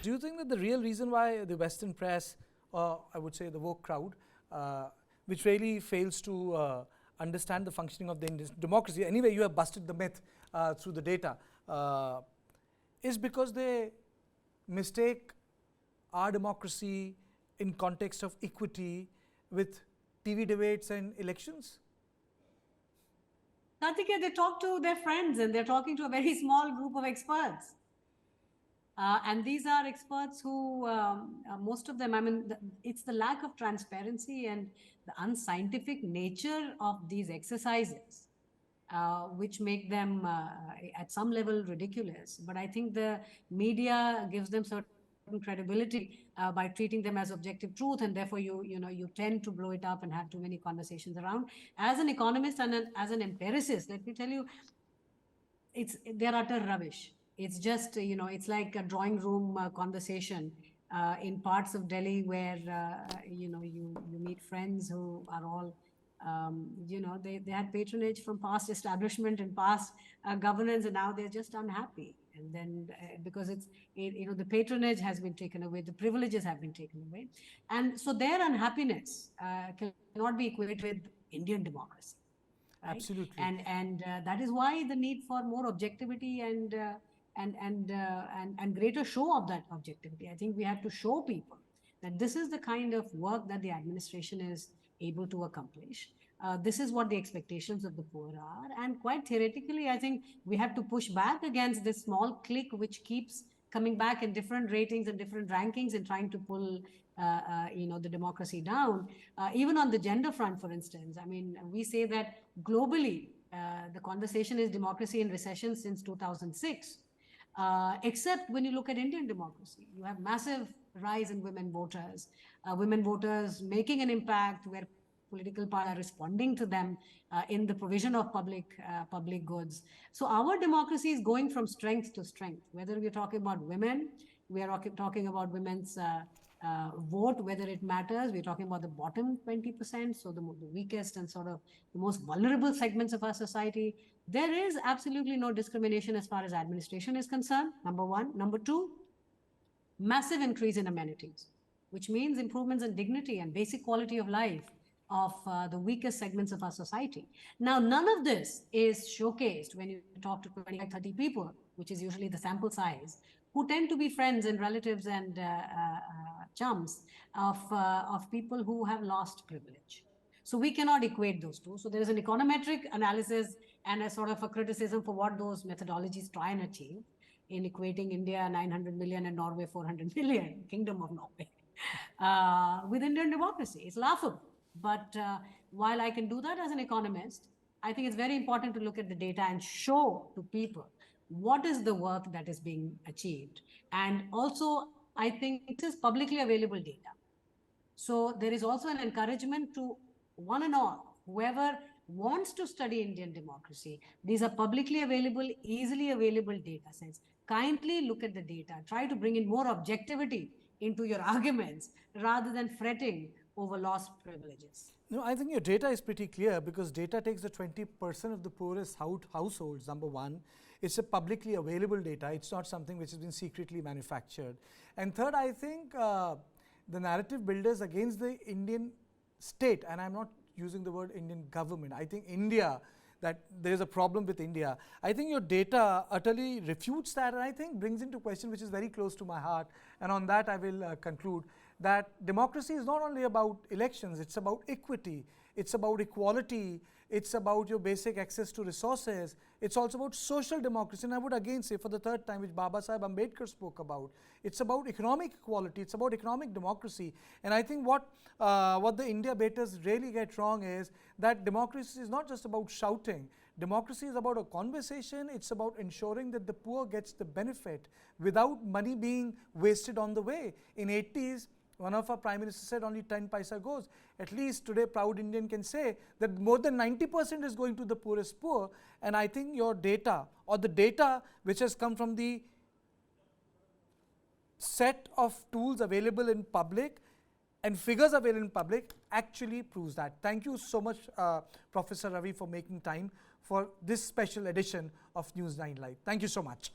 Do you think that the real reason why the Western press, or I would say the woke crowd, which really fails to understand the functioning of the Indian democracy, anyway you have busted the myth through the data, is because they mistake our democracy in context of equity with TV debates and elections? Karthikeya, they talk to their friends and they're talking to a very small group of experts. And these are experts who, most of them, I mean, it's the lack of transparency and the unscientific nature of these exercises, which make them at some level ridiculous. But I think the media gives them certain credibility by treating them as objective truth, and therefore you tend to blow it up and have too many conversations around. As an economist and as an empiricist, let me tell you, they're utter rubbish. It's just, it's like a drawing room conversation in parts of Delhi where, you meet friends who are all, they had patronage from past establishment and past governance, and now they're just unhappy. And then because the patronage has been taken away, the privileges have been taken away. And so their unhappiness cannot be equated with Indian democracy. Right? Absolutely. And that is why the need for more objectivity and greater show of that objectivity. I think we have to show people that this is the kind of work that the administration is able to accomplish. This is what the expectations of the poor are. And quite theoretically, I think we have to push back against this small clique which keeps coming back in different ratings and different rankings and trying to pull the democracy down. Even on the gender front, for instance, I mean, we say that globally, the conversation is democracy in recession since 2006. Except when you look at Indian democracy, you have massive rise in women voters making an impact where political parties are responding to them in the provision of public goods. So our democracy is going from strength to strength. Whether we're talking about women, we are talking about women's vote, whether it matters. We're talking about the bottom 20%, so the weakest and sort of the most vulnerable segments of our society. There is absolutely no discrimination as far as administration is concerned, number one. Number two, massive increase in amenities, which means improvements in dignity and basic quality of life of the weakest segments of our society. Now, none of this is showcased when you talk to 25, 30 people, which is usually the sample size, who tend to be friends and relatives and chums of people who have lost privilege. So we cannot equate those two. So there is an econometric analysis and a sort of a criticism for what those methodologies try and achieve in equating India 900 million and Norway 400 million, Kingdom of Norway, with Indian democracy. It's laughable. But while I can do that as an economist, I think it's very important to look at the data and show to people what is the work that is being achieved. And also, I think it is publicly available data. So there is also an encouragement to one and all, whoever wants to study Indian democracy, these are publicly available, easily available data sets. Kindly look at the data. Try to bring in more objectivity into your arguments rather than fretting over lost privileges. No, I think your data is pretty clear, because data takes the 20% of the poorest households, number one. It's a publicly available data. It's not something which has been secretly manufactured. And third, I think the narrative builders against the Indian state, and I'm not using the word Indian government, I think India, that there is a problem with India. I think your data utterly refutes that, and I think brings into question, which is very close to my heart, and on that I will conclude, that democracy is not only about elections, it's about equity, it's about equality, it's about your basic access to resources, it's also about social democracy. And I would again say for the third time, which Baba Sahib Ambedkar spoke about, it's about economic equality, it's about economic democracy. And I think what the India baiters really get wrong is that democracy is not just about shouting. Democracy is about a conversation. It's about ensuring that the poor gets the benefit without money being wasted on the way. In 80s, one of our prime ministers said only 10 paisa goes. At least today, proud Indian can say that more than 90% is going to the poorest poor. And I think your data, or the data which has come from the set of tools available in public and figures available in public, actually proves that. Thank you so much, Professor Ravi, for making time for this special edition of News 9 Live. Thank you so much.